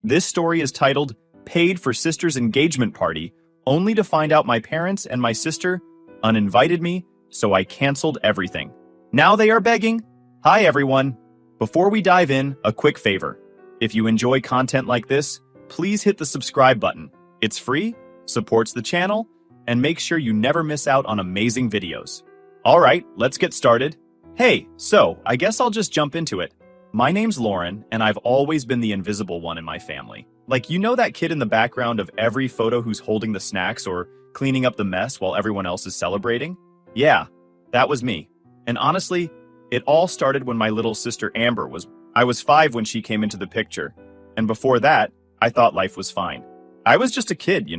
This story is titled Paid for Sister's Engagement Party, only to find out my parents and my sister uninvited me, so I canceled everything. Now they are begging. Hi everyone. Before we dive in, a quick favor. If you enjoy content like this, please hit the subscribe button. It's free, supports the channel, and make sure you never miss out on amazing videos. Alright, let's get started. Hey, so I guess I'll just jump into it. My name's Lauren, and I've always been the invisible one in my family. Like, you know that kid in the background of every photo who's holding the snacks or cleaning up the mess while everyone else is celebrating? Yeah, that was me. And honestly, it all started when my little sister Amber I was 5 when she came into the picture. And before that, I thought life was fine. I was just a kid,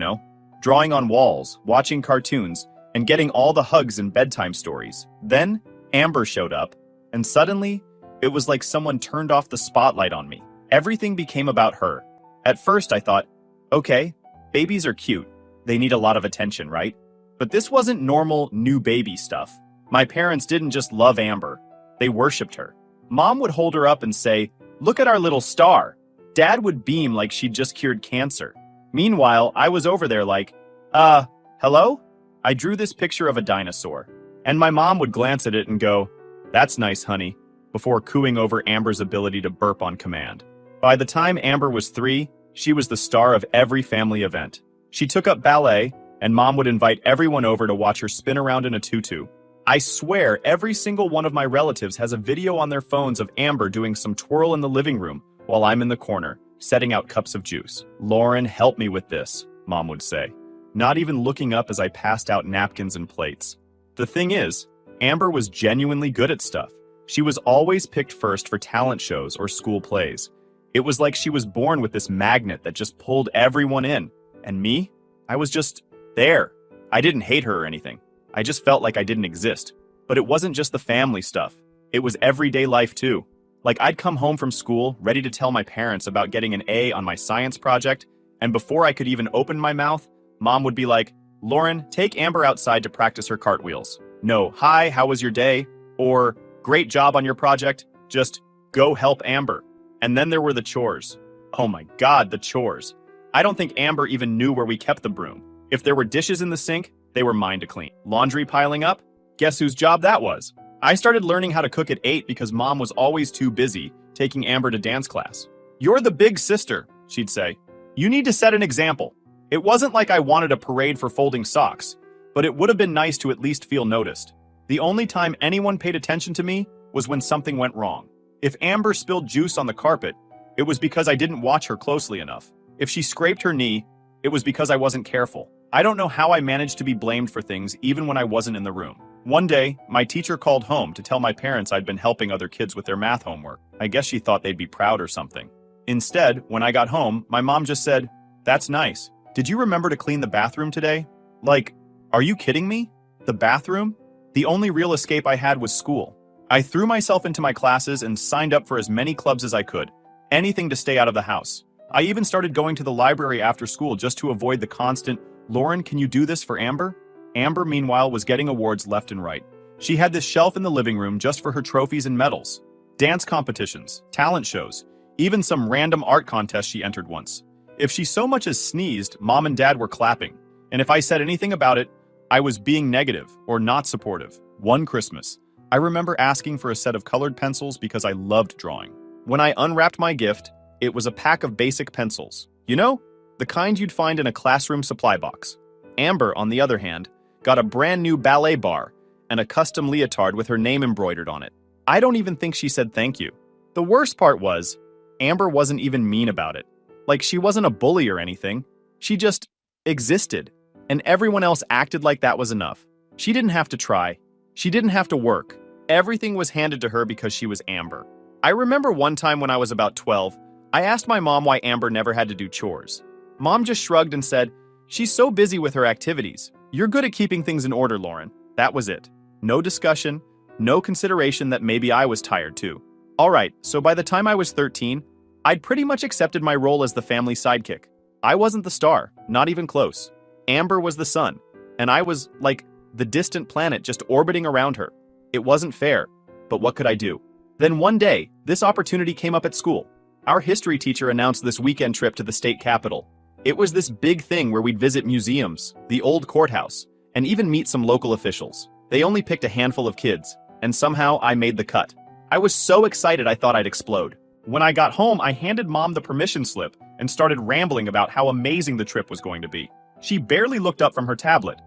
drawing on walls, watching cartoons, and getting all the hugs and bedtime stories. Then, Amber showed up, and suddenly, it was like someone turned off the spotlight on me. Everything became about her. At first, I thought, okay, babies are cute. They need a lot of attention, right? But this wasn't normal new baby stuff. My parents didn't just love Amber. They worshipped her. Mom would hold her up and say, "Look at our little star." Dad would beam like she'd just cured cancer. Meanwhile, I was over there like, hello? I drew this picture of a dinosaur. And my mom would glance at it and go, "That's nice, honey," before cooing over Amber's ability to burp on command. By the time Amber was 3, she was the star of every family event. She took up ballet, and Mom would invite everyone over to watch her spin around in a tutu. I swear every single one of my relatives has a video on their phones of Amber doing some twirl in the living room while I'm in the corner, setting out cups of juice. "Lauren, help me with this," Mom would say, not even looking up as I passed out napkins and plates. The thing is, Amber was genuinely good at stuff. She was always picked first for talent shows or school plays. It was like she was born with this magnet that just pulled everyone in. And me? I was just there. I didn't hate her or anything. I just felt like I didn't exist. But it wasn't just the family stuff. It was everyday life too. Like, I'd come home from school ready to tell my parents about getting an A on my science project, and before I could even open my mouth, Mom would be like, "Lauren, take Amber outside to practice her cartwheels." No, "Hi, how was your day?" Or, "Great job on your project." Just, "Go help Amber." And then there were the chores. Oh my God, the chores. I don't think Amber even knew where we kept the broom. If there were dishes in the sink, they were mine to clean. Laundry piling up? Guess whose job that was? I started learning how to cook at 8 because Mom was always too busy taking Amber to dance class. "You're the big sister," she'd say. "You need to set an example." It wasn't like I wanted a parade for folding socks, but it would have been nice to at least feel noticed. The only time anyone paid attention to me was when something went wrong. If Amber spilled juice on the carpet, it was because I didn't watch her closely enough. If she scraped her knee, it was because I wasn't careful. I don't know how I managed to be blamed for things even when I wasn't in the room. One day, my teacher called home to tell my parents I'd been helping other kids with their math homework. I guess she thought they'd be proud or something. Instead, when I got home, my mom just said, "That's nice. Did you remember to clean the bathroom today?" Like, are you kidding me? The bathroom? The only real escape I had was school. I threw myself into my classes and signed up for as many clubs as I could. Anything to stay out of the house. I even started going to the library after school just to avoid the constant, "Lauren, can you do this for Amber?" Amber, meanwhile, was getting awards left and right. She had this shelf in the living room just for her trophies and medals. Dance competitions, talent shows, even some random art contest she entered once. If she so much as sneezed, Mom and Dad were clapping. And if I said anything about it, I was being negative or not supportive. One Christmas, I remember asking for a set of colored pencils because I loved drawing. When I unwrapped my gift, it was a pack of basic pencils. You know, the kind you'd find in a classroom supply box. Amber, on the other hand, got a brand new ballet bar and a custom leotard with her name embroidered on it. I don't even think she said thank you. The worst part was, Amber wasn't even mean about it. Like, she wasn't a bully or anything. She just existed. And everyone else acted like that was enough. She didn't have to try. She didn't have to work. Everything was handed to her because she was Amber. I remember one time when I was about 12, I asked my mom why Amber never had to do chores. Mom just shrugged and said, "She's so busy with her activities. You're good at keeping things in order, Lauren." That was it. No discussion, no consideration that maybe I was tired too. Alright, so by the time I was 13, I'd pretty much accepted my role as the family sidekick. I wasn't the star, not even close. Amber was the sun, and I was, like, the distant planet just orbiting around her. It wasn't fair, but what could I do? Then one day, this opportunity came up at school. Our history teacher announced this weekend trip to the state capitol. It was this big thing where we'd visit museums, the old courthouse, and even meet some local officials. They only picked a handful of kids, and somehow I made the cut. I was so excited I thought I'd explode. When I got home, I handed Mom the permission slip and started rambling about how amazing the trip was going to be. She barely looked up from her tablet.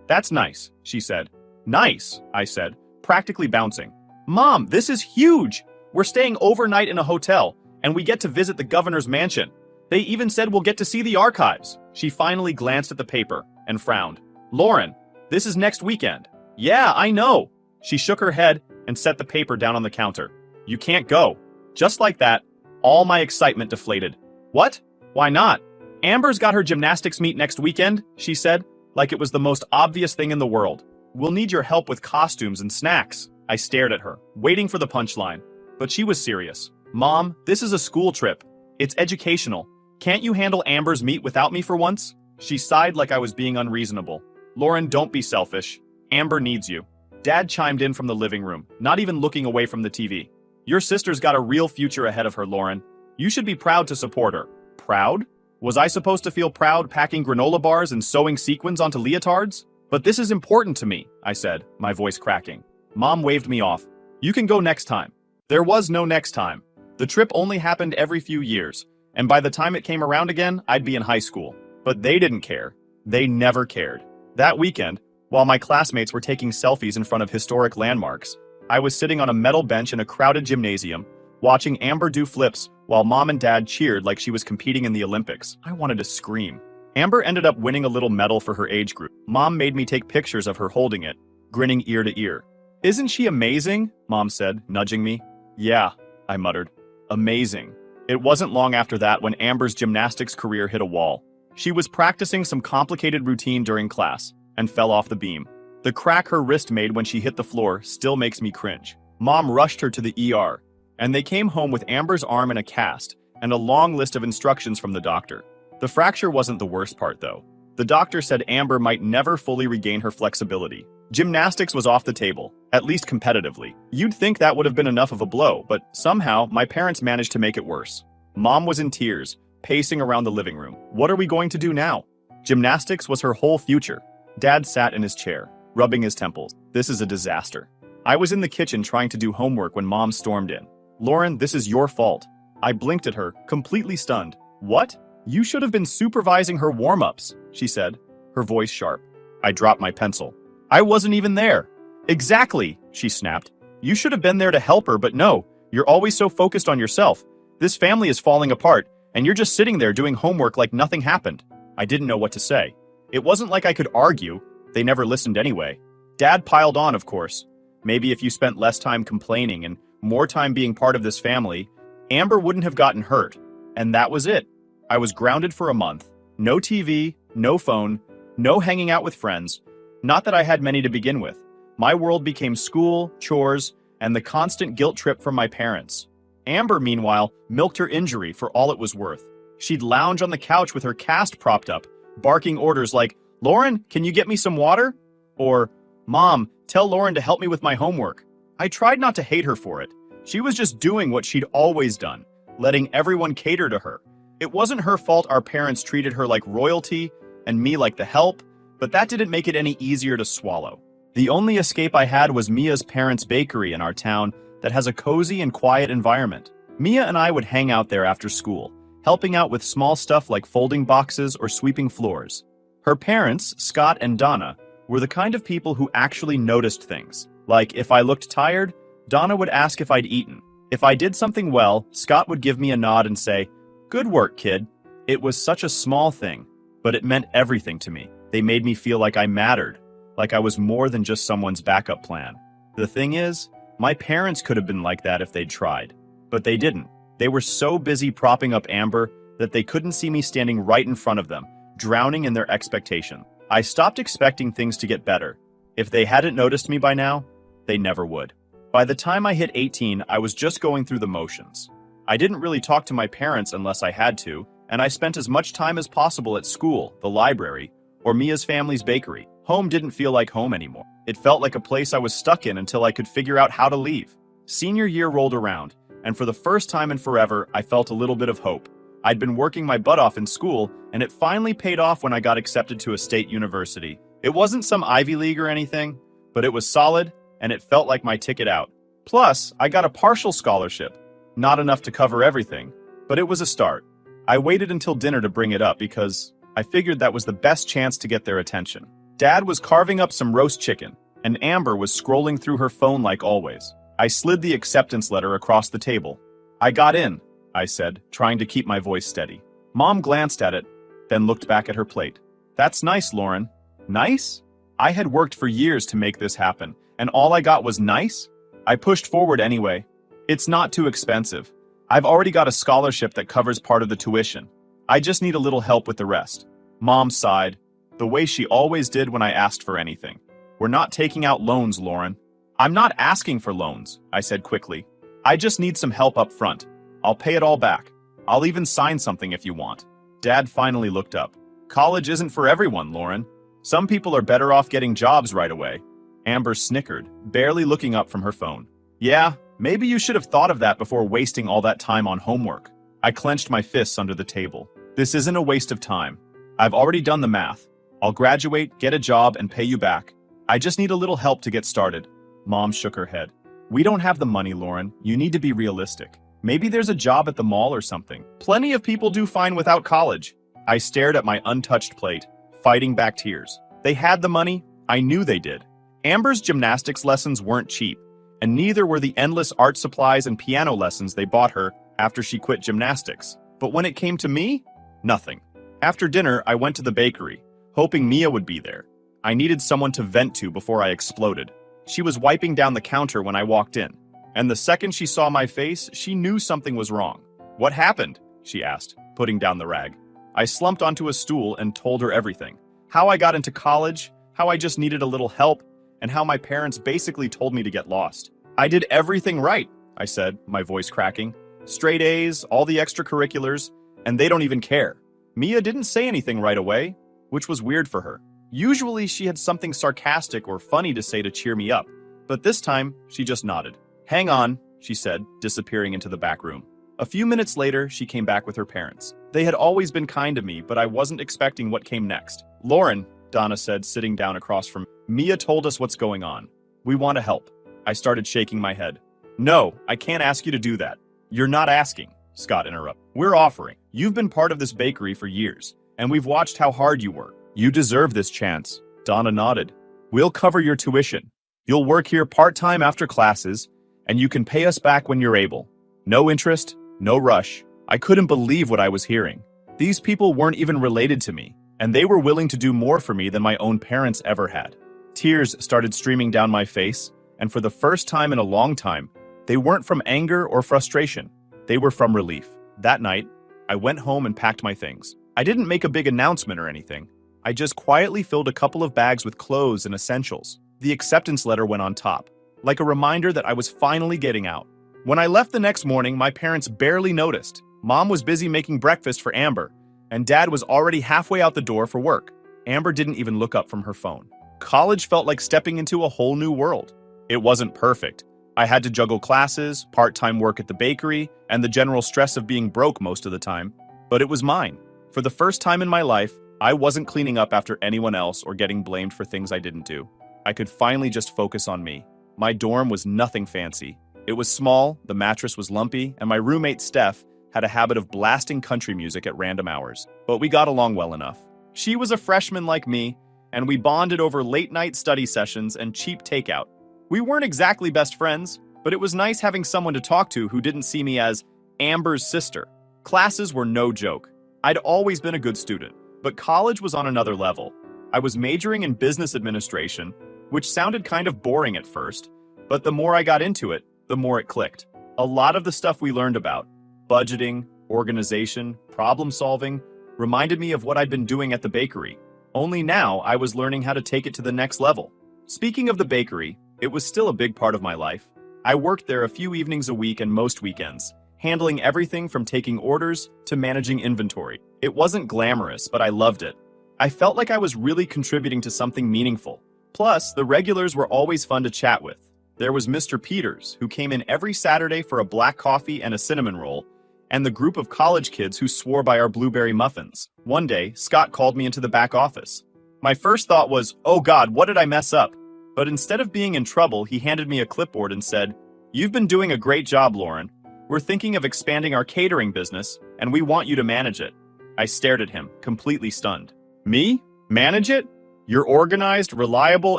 That's nice, she said. Nice, I said, practically bouncing. Mom, this is huge! We're staying overnight in a hotel, and we get to visit the governor's mansion. They even said we'll get to see the archives. She finally glanced at the paper and frowned. Lauren, this is next weekend. Yeah, I know. She shook her head and set the paper down on the counter. You can't go. Just like that, all my excitement deflated. What? Why not? Amber's got her gymnastics meet next weekend, she said, like it was the most obvious thing in the world. We'll need your help with costumes and snacks. I stared at her, waiting for the punchline. But she was serious. Mom, this is a school trip. It's educational. Can't you handle Amber's meet without me for once? She sighed like I was being unreasonable. Lauren, don't be selfish. Amber needs you. Dad chimed in from the living room, not even looking away from the TV. Your sister's got a real future ahead of her, Lauren. You should be proud to support her. Proud? Was I supposed to feel proud packing granola bars and sewing sequins onto leotards? But this is important to me, I said, my voice cracking. Mom waved me off. You can go next time. There was no next time. The trip only happened every few years, and by the time it came around again, I'd be in high school. But they didn't care. They never cared. That weekend, while my classmates were taking selfies in front of historic landmarks, I was sitting on a metal bench in a crowded gymnasium, watching Amber do flips while Mom and Dad cheered like she was competing in the Olympics. I wanted to scream. Amber ended up winning a little medal for her age group. Mom made me take pictures of her holding it, grinning ear to ear. Isn't she amazing? Mom said, nudging me. Yeah, I muttered. Amazing. It wasn't long after that when Amber's gymnastics career hit a wall. She was practicing some complicated routine during class and fell off the beam. The crack her wrist made when she hit the floor still makes me cringe. Mom rushed her to the ER, and they came home with Amber's arm in a cast and a long list of instructions from the doctor. The fracture wasn't the worst part, though. The doctor said Amber might never fully regain her flexibility. Gymnastics was off the table, at least competitively. You'd think that would have been enough of a blow, but somehow my parents managed to make it worse. Mom was in tears, pacing around the living room. What are we going to do now? Gymnastics was her whole future. Dad sat in his chair, rubbing his temples. This is a disaster. I was in the kitchen trying to do homework when Mom stormed in. Lauren, this is your fault. I blinked at her, completely stunned. What? You should have been supervising her warm-ups, she said, her voice sharp. I dropped my pencil. I wasn't even there. Exactly, she snapped. You should have been there to help her, but no, you're always so focused on yourself. This family is falling apart, and you're just sitting there doing homework like nothing happened. I didn't know what to say. It wasn't like I could argue. They never listened anyway. Dad piled on, of course. Maybe if you spent less time complaining and more time being part of this family, Amber wouldn't have gotten hurt. And that was it. I was grounded for a month. No TV, no phone, no hanging out with friends. Not that I had many to begin with. My world became school, chores, and the constant guilt trip from my parents. Amber, meanwhile, milked her injury for all it was worth. She'd lounge on the couch with her cast propped up, barking orders like, Lauren, can you get me some water? Or, Mom, tell Lauren to help me with my homework. I tried not to hate her for it. She was just doing what she'd always done, letting everyone cater to her. It wasn't her fault our parents treated her like royalty and me like the help, but that didn't make it any easier to swallow. The only escape I had was Mia's parents' bakery in our town that has a cozy and quiet environment. Mia and I would hang out there after school, helping out with small stuff like folding boxes or sweeping floors. Her parents, Scott and Donna, were the kind of people who actually noticed things. Like, if I looked tired, Donna would ask if I'd eaten. If I did something well, Scott would give me a nod and say, Good work, kid. It was such a small thing, but it meant everything to me. They made me feel like I mattered, like I was more than just someone's backup plan. The thing is, my parents could have been like that if they'd tried, but they didn't. They were so busy propping up Amber that they couldn't see me standing right in front of them, drowning in their expectation. I stopped expecting things to get better. If they hadn't noticed me by now, they never would. By the time I hit 18, I was just going through the motions. I didn't really talk to my parents unless I had to, and I spent as much time as possible at school, the library, or Mia's family's bakery. Home didn't feel like home anymore. It felt like a place I was stuck in until I could figure out how to leave. Senior year rolled around, and for the first time in forever, I felt a little bit of hope. I'd been working my butt off in school, and it finally paid off when I got accepted to a state university. It wasn't some Ivy League or anything, but it was solid, and it felt like my ticket out. Plus, I got a partial scholarship. Not enough to cover everything, but it was a start. I waited until dinner to bring it up because I figured that was the best chance to get their attention. Dad was carving up some roast chicken, and Amber was scrolling through her phone like always. I slid the acceptance letter across the table. "I got in," I said, trying to keep my voice steady. Mom glanced at it, then looked back at her plate. "That's nice, Lauren." Nice? I had worked for years to make this happen, and all I got was nice? I pushed forward anyway. "It's not too expensive. I've already got a scholarship that covers part of the tuition. I just need a little help with the rest." Mom sighed, the way she always did when I asked for anything. "We're not taking out loans, Lauren." "I'm not asking for loans," I said quickly. "I just need some help up front. I'll pay it all back. I'll even sign something if you want." Dad finally looked up. "College isn't for everyone, Lauren. Some people are better off getting jobs right away." Amber snickered, barely looking up from her phone. "Yeah, maybe you should have thought of that before wasting all that time on homework." I clenched my fists under the table. "This isn't a waste of time. I've already done the math. I'll graduate, get a job, and pay you back. I just need a little help to get started." Mom shook her head. "We don't have the money, Lauren. You need to be realistic. Maybe there's a job at the mall or something. Plenty of people do fine without college." I stared at my untouched plate, fighting back tears. They had the money. I knew they did. Amber's gymnastics lessons weren't cheap, and neither were the endless art supplies and piano lessons they bought her after she quit gymnastics. But when it came to me, nothing. After dinner, I went to the bakery, hoping Mia would be there. I needed someone to vent to before I exploded. She was wiping down the counter when I walked in, and the second she saw my face, she knew something was wrong. "What happened?" she asked, putting down the rag. I slumped onto a stool and told her everything. How I got into college, how I just needed a little help, and how my parents basically told me to get lost. "I did everything right," I said, my voice cracking. "Straight A's, all the extracurriculars, and they don't even care." Mia didn't say anything right away, which was weird for her. Usually she had something sarcastic or funny to say to cheer me up, but this time she just nodded. "Hang on," she said, disappearing into the back room. A few minutes later, she came back with her parents. They had always been kind to me, but I wasn't expecting what came next. "Lauren," Donna said, sitting down across from me, "Mia told us what's going on. We want to help." I started shaking my head. "No, I can't ask you to do that." "You're not asking," Scott interrupted. "We're offering. You've been part of this bakery for years, and we've watched how hard you work. You deserve this chance." Donna nodded. "We'll cover your tuition. You'll work here part-time after classes, and you can pay us back when you're able. No interest, no rush." I couldn't believe what I was hearing. These people weren't even related to me, and they were willing to do more for me than my own parents ever had. Tears started streaming down my face, and for the first time in a long time, they weren't from anger or frustration. They were from relief. That night, I went home and packed my things. I didn't make a big announcement or anything. I just quietly filled a couple of bags with clothes and essentials. The acceptance letter went on top, like a reminder that I was finally getting out. When I left the next morning, my parents barely noticed. Mom was busy making breakfast for Amber, and Dad was already halfway out the door for work. Amber didn't even look up from her phone. College felt like stepping into a whole new world. It wasn't perfect. I had to juggle classes, part-time work at the bakery, and the general stress of being broke most of the time. But it was mine. For the first time in my life, I wasn't cleaning up after anyone else or getting blamed for things I didn't do. I could finally just focus on me. My dorm was nothing fancy. It was small, the mattress was lumpy, and my roommate Steph had a habit of blasting country music at random hours. But we got along well enough. She was a freshman like me, and we bonded over late-night study sessions and cheap takeout. We weren't exactly best friends, but it was nice having someone to talk to who didn't see me as Amber's sister. Classes were no joke. I'd always been a good student, but college was on another level. I was majoring in business administration, which sounded kind of boring at first, but the more I got into it, the more it clicked. A lot of the stuff we learned about, budgeting, organization, problem solving, reminded me of what I'd been doing at the bakery. Only now I was learning how to take it to the next level. Speaking of the bakery, it was still a big part of my life. I worked there a few evenings a week and most weekends, handling everything from taking orders to managing inventory. It wasn't glamorous, but I loved it. I felt like I was really contributing to something meaningful. Plus, the regulars were always fun to chat with. There was Mr. Peters, who came in every Saturday for a black coffee and a cinnamon roll, and the group of college kids who swore by our blueberry muffins. One day, Scott called me into the back office. My first thought was, oh God, what did I mess up? But instead of being in trouble, he handed me a clipboard and said, "You've been doing a great job, Lauren. We're thinking of expanding our catering business, and we want you to manage it." I stared at him, completely stunned. Me? Manage it? You're organized, reliable,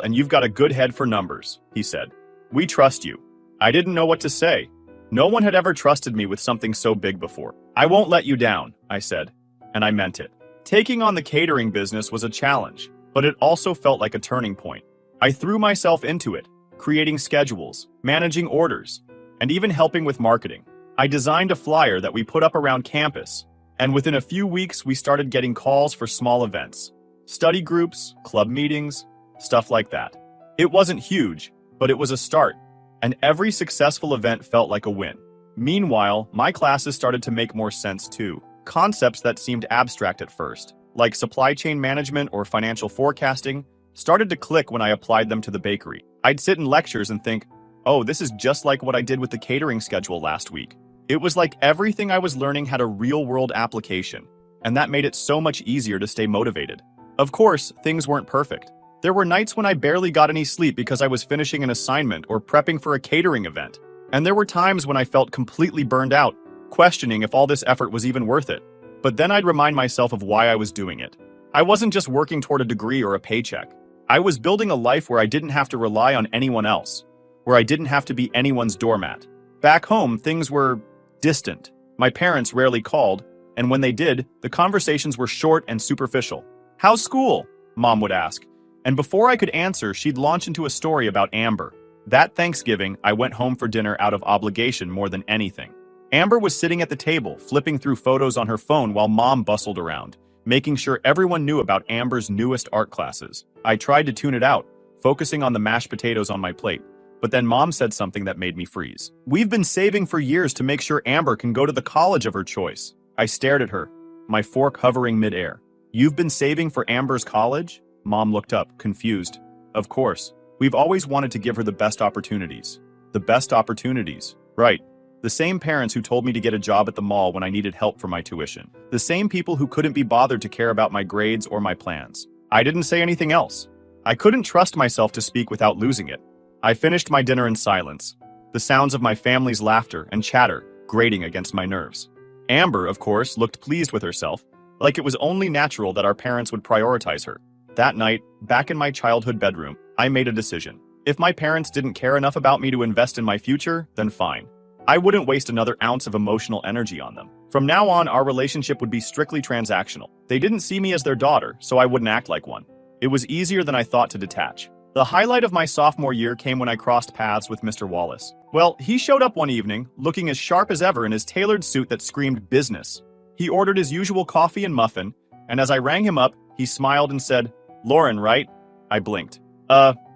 and you've got a good head for numbers, he said. We trust you. I didn't know what to say. No one had ever trusted me with something so big before. I won't let you down, I said, and I meant it. Taking on the catering business was a challenge, but it also felt like a turning point. I threw myself into it, creating schedules, managing orders, and even helping with marketing. I designed a flyer that we put up around campus, and within a few weeks we started getting calls for small events, study groups, club meetings, stuff like that. It wasn't huge, but it was a start, and every successful event felt like a win. Meanwhile, my classes started to make more sense too. Concepts that seemed abstract at first, like supply chain management or financial forecasting, started to click when I applied them to the bakery. I'd sit in lectures and think, oh, this is just like what I did with the catering schedule last week. It was like everything I was learning had a real-world application, and that made it so much easier to stay motivated. Of course, things weren't perfect. There were nights when I barely got any sleep because I was finishing an assignment or prepping for a catering event. And there were times when I felt completely burned out, questioning if all this effort was even worth it. But then I'd remind myself of why I was doing it. I wasn't just working toward a degree or a paycheck. I was building a life where I didn't have to rely on anyone else, where I didn't have to be anyone's doormat. Back home, things were distant. My parents rarely called, and when they did, the conversations were short and superficial. How's school? Mom would ask. And before I could answer, she'd launch into a story about Amber. That Thanksgiving, I went home for dinner out of obligation more than anything. Amber was sitting at the table, flipping through photos on her phone while Mom bustled around, making sure everyone knew about Amber's newest art classes. I tried to tune it out, focusing on the mashed potatoes on my plate. But then Mom said something that made me freeze. We've been saving for years to make sure Amber can go to the college of her choice. I stared at her, my fork hovering midair. You've been saving for Amber's college? Mom looked up, confused. Of course. We've always wanted to give her the best opportunities. The best opportunities. Right. The same parents who told me to get a job at the mall when I needed help for my tuition. The same people who couldn't be bothered to care about my grades or my plans. I didn't say anything else. I couldn't trust myself to speak without losing it. I finished my dinner in silence, the sounds of my family's laughter and chatter grating against my nerves. Amber, of course, looked pleased with herself, like it was only natural that our parents would prioritize her. That night, back in my childhood bedroom, I made a decision. If my parents didn't care enough about me to invest in my future, then fine. I wouldn't waste another ounce of emotional energy on them. From now on, our relationship would be strictly transactional. They didn't see me as their daughter, so I wouldn't act like one. It was easier than I thought to detach. The highlight of my sophomore year came when I crossed paths with Mr. Wallace. Well, he showed up one evening, looking as sharp as ever in his tailored suit that screamed business. He ordered his usual coffee and muffin, and as I rang him up, he smiled and said, "Lauren, right?" I blinked.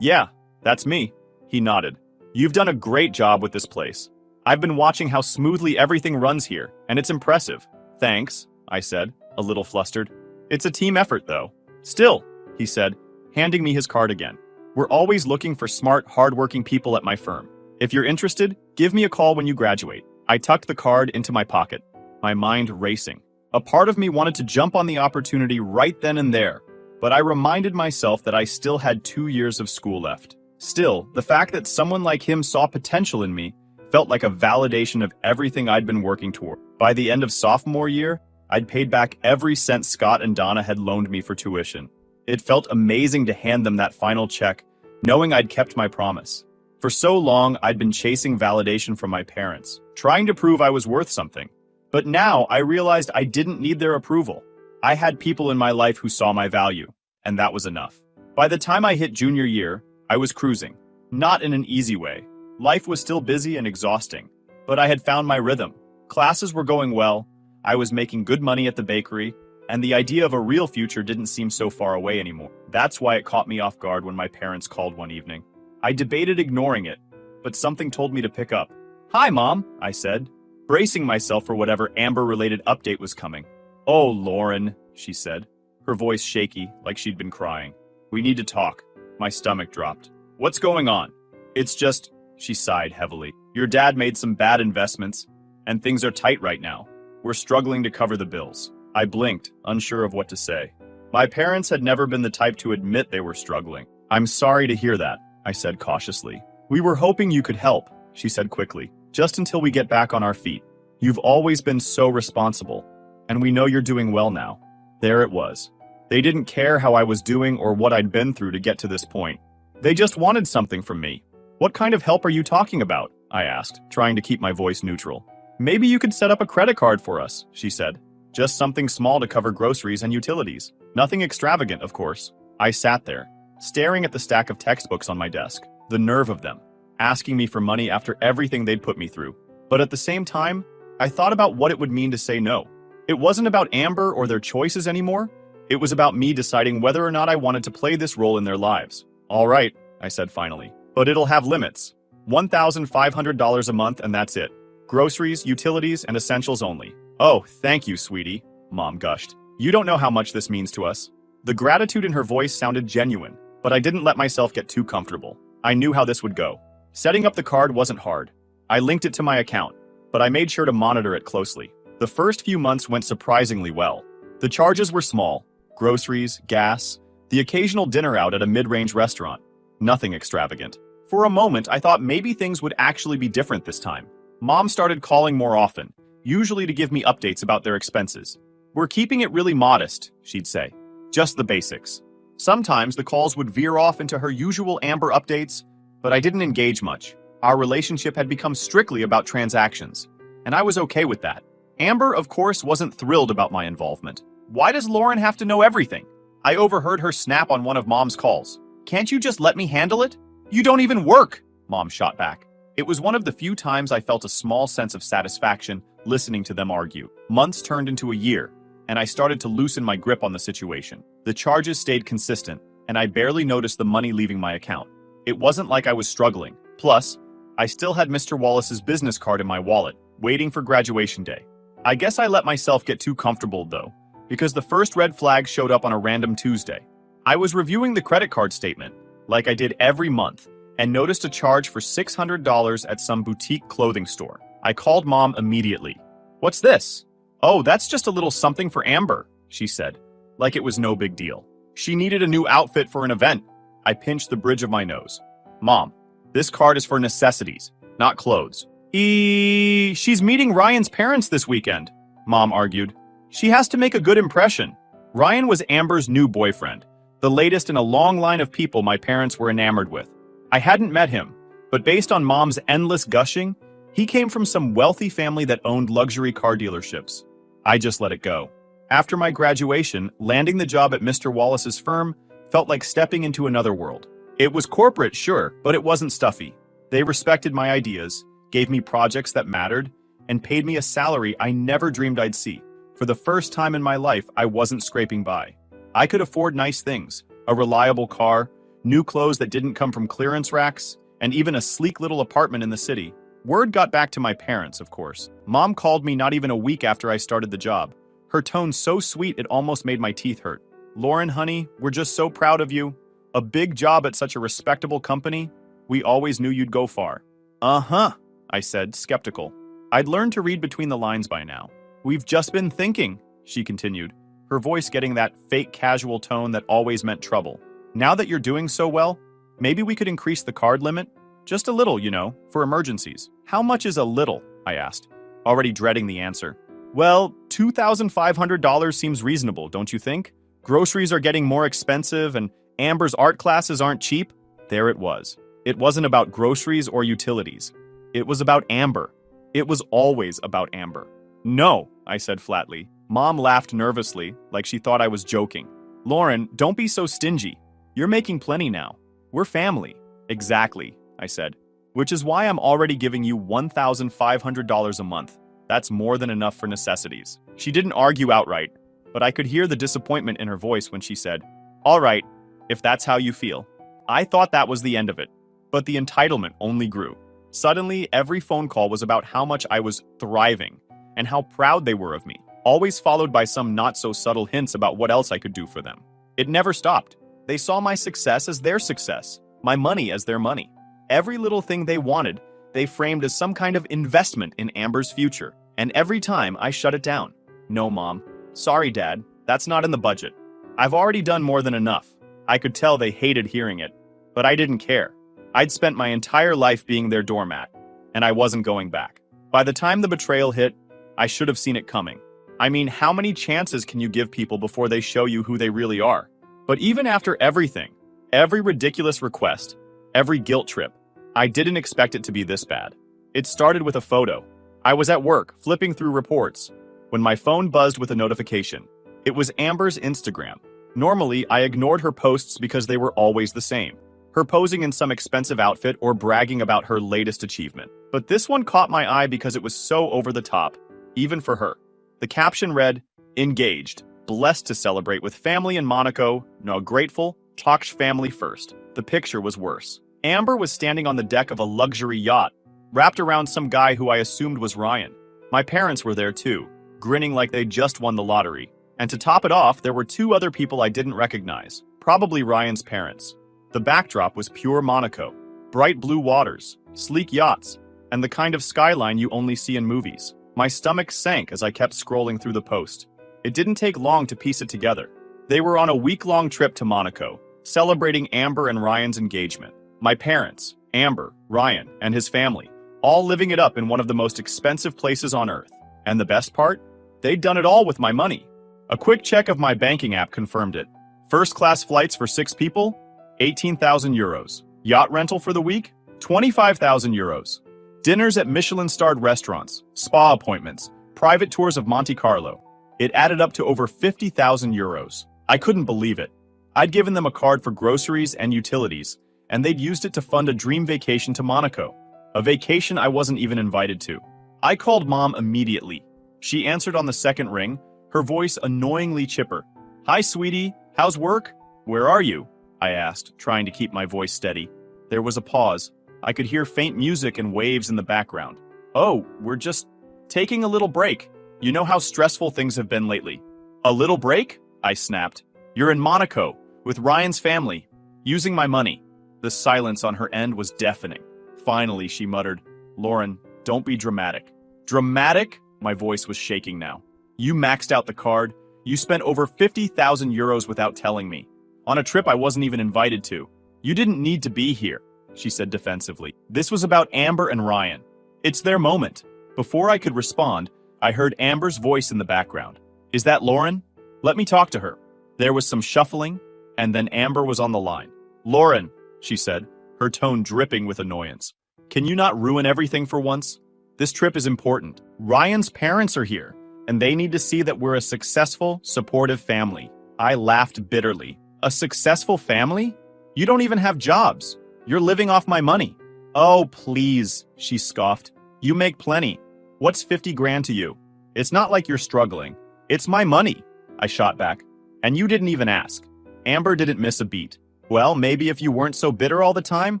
Yeah, that's me." He nodded. "You've done a great job with this place. I've been watching how smoothly everything runs here, and it's impressive." "Thanks," I said, a little flustered. "It's a team effort, though." "Still," he said, handing me his card again. "We're always looking for smart, hardworking people at my firm. If you're interested, give me a call when you graduate." I tucked the card into my pocket, my mind racing. A part of me wanted to jump on the opportunity right then and there, but I reminded myself that I still had 2 years of school left. Still, the fact that someone like him saw potential in me felt like a validation of everything I'd been working toward. By the end of sophomore year, I'd paid back every cent Scott and Donna had loaned me for tuition. It felt amazing to hand them that final check, knowing I'd kept my promise. For so long, I'd been chasing validation from my parents, trying to prove I was worth something. But now I realized I didn't need their approval. I had people in my life who saw my value, and that was enough. By the time I hit junior year, I was cruising. Not in an easy way. Life was still busy and exhausting, but I had found my rhythm. Classes were going well, I was making good money at the bakery, and the idea of a real future didn't seem so far away anymore. That's why it caught me off guard when my parents called one evening. I debated ignoring it, but something told me to pick up. "Hi, Mom," I said, bracing myself for whatever Amber-related update was coming. "Oh, Lauren," she said, her voice shaky, like she'd been crying. "We need to talk." My stomach dropped. "What's going on?" "It's just, She sighed heavily. Your dad made some bad investments, and things are tight right now. We're struggling to cover the bills. I blinked, unsure of what to say. My parents had never been the type to admit they were struggling. I'm sorry to hear that, I said cautiously. We were hoping you could help, she said quickly, just until we get back on our feet. You've always been so responsible, and we know you're doing well now. There it was. They didn't care how I was doing or what I'd been through to get to this point. They just wanted something from me. What kind of help are you talking about? I asked, trying to keep my voice neutral. Maybe you could set up a credit card for us, she said. Just something small to cover groceries and utilities. Nothing extravagant, of course. I sat there, staring at the stack of textbooks on my desk. The nerve of them, asking me for money after everything they'd put me through. But at the same time, I thought about what it would mean to say no. It wasn't about Amber or their choices anymore. It was about me deciding whether or not I wanted to play this role in their lives. All right, I said finally. But it'll have limits. $1,500 a month and that's it. Groceries, utilities, and essentials only. Oh, thank you, sweetie, Mom gushed. You don't know how much this means to us. The gratitude in her voice sounded genuine, but I didn't let myself get too comfortable. I knew how this would go. Setting up the card wasn't hard. I linked it to my account, but I made sure to monitor it closely. The first few months went surprisingly well. The charges were small. Groceries, gas, the occasional dinner out at a mid-range restaurant. Nothing extravagant. For a moment, I thought maybe things would actually be different this time. Mom started calling more often, usually to give me updates about their expenses. We're keeping it really modest, she'd say. Just the basics. Sometimes the calls would veer off into her usual Amber updates, but I didn't engage much. Our relationship had become strictly about transactions, and I was okay with that. Amber, of course, wasn't thrilled about my involvement. Why does Lauren have to know everything? I overheard her snap on one of Mom's calls. Can't you just let me handle it? You don't even work, Mom shot back. It was one of the few times I felt a small sense of satisfaction listening to them argue. Months turned into a year, and I started to loosen my grip on the situation. The charges stayed consistent, and I barely noticed the money leaving my account. It wasn't like I was struggling. Plus, I still had Mr. Wallace's business card in my wallet, waiting for graduation day. I guess I let myself get too comfortable, though, because the first red flag showed up on a random Tuesday. I was reviewing the credit card statement, like I did every month, and noticed a charge for $600 at some boutique clothing store. I called Mom immediately. What's this? Oh, that's just a little something for Amber, she said, like it was no big deal. She needed a new outfit for an event. I pinched the bridge of my nose. Mom, this card is for necessities, not clothes. She's meeting Ryan's parents this weekend, Mom argued. She has to make a good impression. Ryan was Amber's new boyfriend, the latest in a long line of people my parents were enamored with. I hadn't met him, but based on Mom's endless gushing, he came from some wealthy family that owned luxury car dealerships. I just let it go. After my graduation, landing the job at Mr. Wallace's firm felt like stepping into another world. It was corporate, sure, but it wasn't stuffy. They respected my ideas, gave me projects that mattered, and paid me a salary I never dreamed I'd see. For the first time in my life, I wasn't scraping by. I could afford nice things, a reliable car, new clothes that didn't come from clearance racks, and even a sleek little apartment in the city. Word got back to my parents, of course. Mom called me not even a week after I started the job. Her tone so sweet it almost made my teeth hurt. Lauren, honey, we're just so proud of you. A big job at such a respectable company. We always knew you'd go far. Uh-huh, I said, skeptical. I'd learned to read between the lines by now. We've just been thinking, she continued, her voice getting that fake casual tone that always meant trouble. Now that you're doing so well, maybe we could increase the card limit? Just a little, you know, for emergencies. How much is a little? I asked, already dreading the answer. Well, $2,500 seems reasonable, don't you think? Groceries are getting more expensive and Amber's art classes aren't cheap. There it was. It wasn't about groceries or utilities. It was about Amber. It was always about Amber. No, I said flatly. Mom laughed nervously, like she thought I was joking. Lauren, don't be so stingy. You're making plenty now. We're family. Exactly, I said. Which is why I'm already giving you $1,500 a month. That's more than enough for necessities. She didn't argue outright, but I could hear the disappointment in her voice when she said, all right, if that's how you feel. I thought that was the end of it, but the entitlement only grew. Suddenly, every phone call was about how much I was thriving and how proud they were of me, always followed by some not-so-subtle hints about what else I could do for them. It never stopped. They saw my success as their success, my money as their money. Every little thing they wanted, they framed as some kind of investment in Amber's future. And every time I shut it down. No, Mom. Sorry, Dad. That's not in the budget. I've already done more than enough. I could tell they hated hearing it, but I didn't care. I'd spent my entire life being their doormat, and I wasn't going back. By the time the betrayal hit, I should have seen it coming. I mean, how many chances can you give people before they show you who they really are? But even after everything, every ridiculous request, every guilt trip, I didn't expect it to be this bad. It started with a photo. I was at work, flipping through reports, when my phone buzzed with a notification. It was Amber's Instagram. Normally, I ignored her posts because they were always the same. Her posing in some expensive outfit or bragging about her latest achievement. But this one caught my eye because it was so over the top, even for her. The caption read, "Engaged, blessed to celebrate with family in Monaco, no grateful, talk family first." The picture was worse. Amber was standing on the deck of a luxury yacht, wrapped around some guy who I assumed was Ryan. My parents were there too, grinning like they'd just won the lottery. And to top it off, there were two other people I didn't recognize, probably Ryan's parents. The backdrop was pure Monaco, bright blue waters, sleek yachts, and the kind of skyline you only see in movies. My stomach sank as I kept scrolling through the post. It didn't take long to piece it together. They were on a week-long trip to Monaco, celebrating Amber and Ryan's engagement. My parents, Amber, Ryan, and his family, all living it up in one of the most expensive places on earth. And the best part? They'd done it all with my money. A quick check of my banking app confirmed it. First-class flights for 6 people, 18,000 euros. Yacht rental for the week, 25,000 euros. Dinners at Michelin-starred restaurants, spa appointments, private tours of Monte Carlo. It added up to over 50,000 euros. I couldn't believe it. I'd given them a card for groceries and utilities, and they'd used it to fund a dream vacation to Monaco. A vacation I wasn't even invited to. I called Mom immediately. She answered on the second ring, her voice annoyingly chipper. "Hi, sweetie. How's work? Where are you?" I asked, trying to keep my voice steady. There was a pause. I could hear faint music and waves in the background. "Oh, we're just taking a little break. You know how stressful things have been lately." "A little break?" I snapped. "You're in Monaco, with Ryan's family, using my money." The silence on her end was deafening. Finally, she muttered, "Lauren, don't be dramatic." "Dramatic?" My voice was shaking now. "You maxed out the card. You spent over 50,000 euros without telling me. On a trip I wasn't even invited to. You didn't need to be here," she said defensively. "This was about Amber and Ryan. It's their moment." Before I could respond, I heard Amber's voice in the background. "Is that Lauren? Let me talk to her." There was some shuffling, and then Amber was on the line. "Lauren," she said, her tone dripping with annoyance. "Can you not ruin everything for once? This trip is important. Ryan's parents are here, and they need to see that we're a successful, supportive family." I laughed bitterly. "A successful family? You don't even have jobs. You're living off my money." "Oh, please," she scoffed. "You make plenty. What's 50 grand to you? It's not like you're struggling. It's my money," I shot back. "And you didn't even ask." Amber didn't miss a beat. "Well, maybe if you weren't so bitter all the time,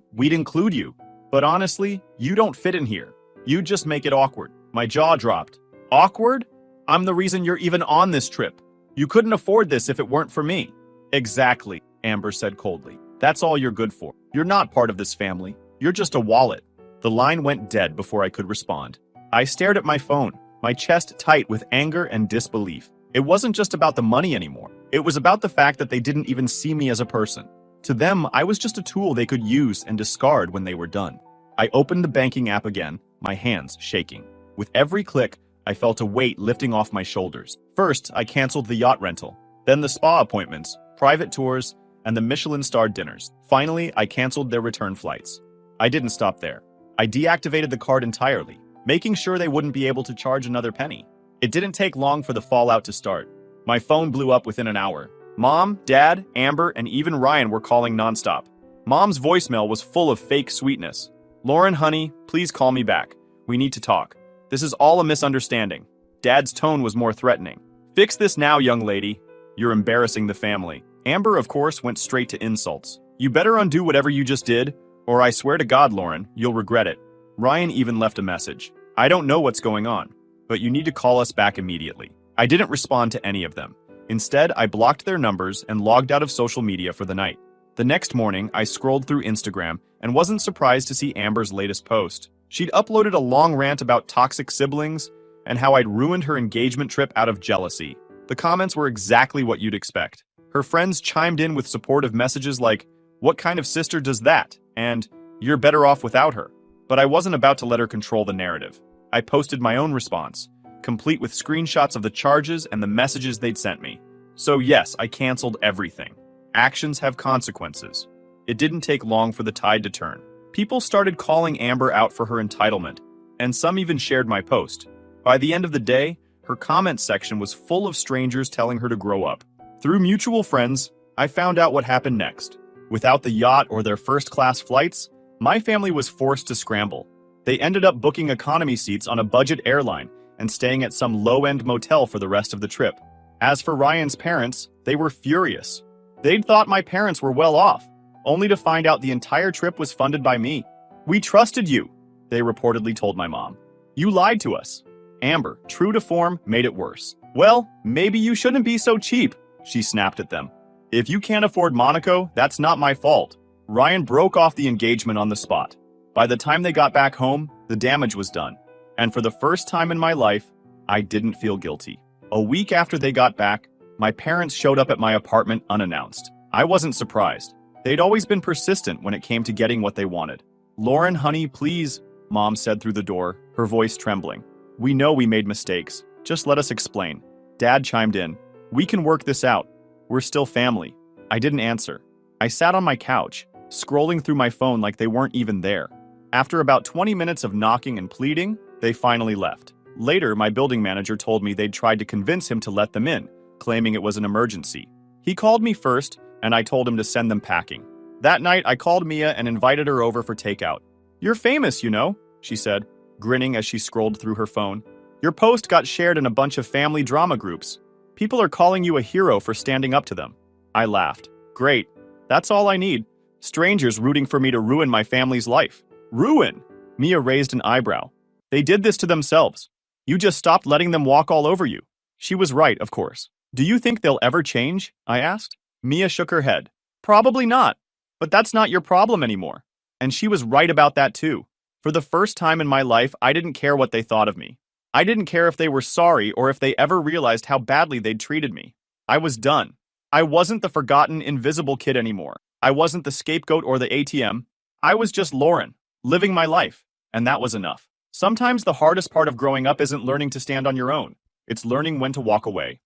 we'd include you. But honestly, you don't fit in here. You just make it awkward." My jaw dropped. "Awkward? I'm the reason you're even on this trip. You couldn't afford this if it weren't for me." "Exactly," Amber said coldly. "That's all you're good for. You're not part of this family. You're just a wallet." The line went dead before I could respond. I stared at my phone, my chest tight with anger and disbelief. It wasn't just about the money anymore. It was about the fact that they didn't even see me as a person. To them, I was just a tool they could use and discard when they were done. I opened the banking app again, my hands shaking. With every click, I felt a weight lifting off my shoulders. First, I canceled the yacht rental, then the spa appointments, private tours, and the Michelin-starred dinners. Finally, I canceled their return flights. I didn't stop there. I deactivated the card entirely, making sure they wouldn't be able to charge another penny. It didn't take long for the fallout to start. My phone blew up within an hour. Mom, Dad, Amber, and even Ryan were calling nonstop. Mom's voicemail was full of fake sweetness. "Lauren, honey, please call me back. We need to talk. This is all a misunderstanding." Dad's tone was more threatening. "Fix this now, young lady. You're embarrassing the family." Amber, of course, went straight to insults. "You better undo whatever you just did, or I swear to God, Lauren, you'll regret it." Ryan even left a message. "I don't know what's going on, but you need to call us back immediately." I didn't respond to any of them. Instead, I blocked their numbers and logged out of social media for the night. The next morning, I scrolled through Instagram and wasn't surprised to see Amber's latest post. She'd uploaded a long rant about toxic siblings and how I'd ruined her engagement trip out of jealousy. The comments were exactly what you'd expect. Her friends chimed in with supportive messages like, "What kind of sister does that?" and "You're better off without her." But I wasn't about to let her control the narrative. I posted my own response, complete with screenshots of the charges and the messages they'd sent me. So yes, I canceled everything. Actions have consequences. It didn't take long for the tide to turn. People started calling Amber out for her entitlement, and some even shared my post. By the end of the day, her comment section was full of strangers telling her to grow up. Through mutual friends, I found out what happened next. Without the yacht or their first-class flights, my family was forced to scramble. They ended up booking economy seats on a budget airline and staying at some low-end motel for the rest of the trip. As for Ryan's parents, they were furious. They'd thought my parents were well off, only to find out the entire trip was funded by me. "We trusted you," they reportedly told my mom. "You lied to us." Amber, true to form, made it worse. "Well, maybe you shouldn't be so cheap," she snapped at them. "If you can't afford Monaco, that's not my fault." Ryan broke off the engagement on the spot. By the time they got back home, the damage was done. And for the first time in my life, I didn't feel guilty. A week after they got back, my parents showed up at my apartment unannounced. I wasn't surprised. They'd always been persistent when it came to getting what they wanted. "Lauren, honey, please," Mom said through the door, her voice trembling. "We know we made mistakes. Just let us explain." Dad chimed in. "We can work this out. We're still family." I didn't answer. I sat on my couch, scrolling through my phone like they weren't even there. After about 20 minutes of knocking and pleading, they finally left. Later, my building manager told me they'd tried to convince him to let them in, claiming it was an emergency. He called me first, and I told him to send them packing. That night, I called Mia and invited her over for takeout. "You're famous, you know," she said, grinning as she scrolled through her phone. "Your post got shared in a bunch of family drama groups. People are calling you a hero for standing up to them." I laughed. "Great. That's all I need. Strangers rooting for me to ruin my family's life." "Ruin?" Mia raised an eyebrow. "They did this to themselves. You just stopped letting them walk all over you." She was right, of course. "Do you think they'll ever change?" I asked. Mia shook her head. "Probably not. But that's not your problem anymore." And she was right about that too. For the first time in my life, I didn't care what they thought of me. I didn't care if they were sorry or if they ever realized how badly they'd treated me. I was done. I wasn't the forgotten, invisible kid anymore. I wasn't the scapegoat or the ATM. I was just Lauren, living my life, and that was enough. Sometimes the hardest part of growing up isn't learning to stand on your own. It's learning when to walk away.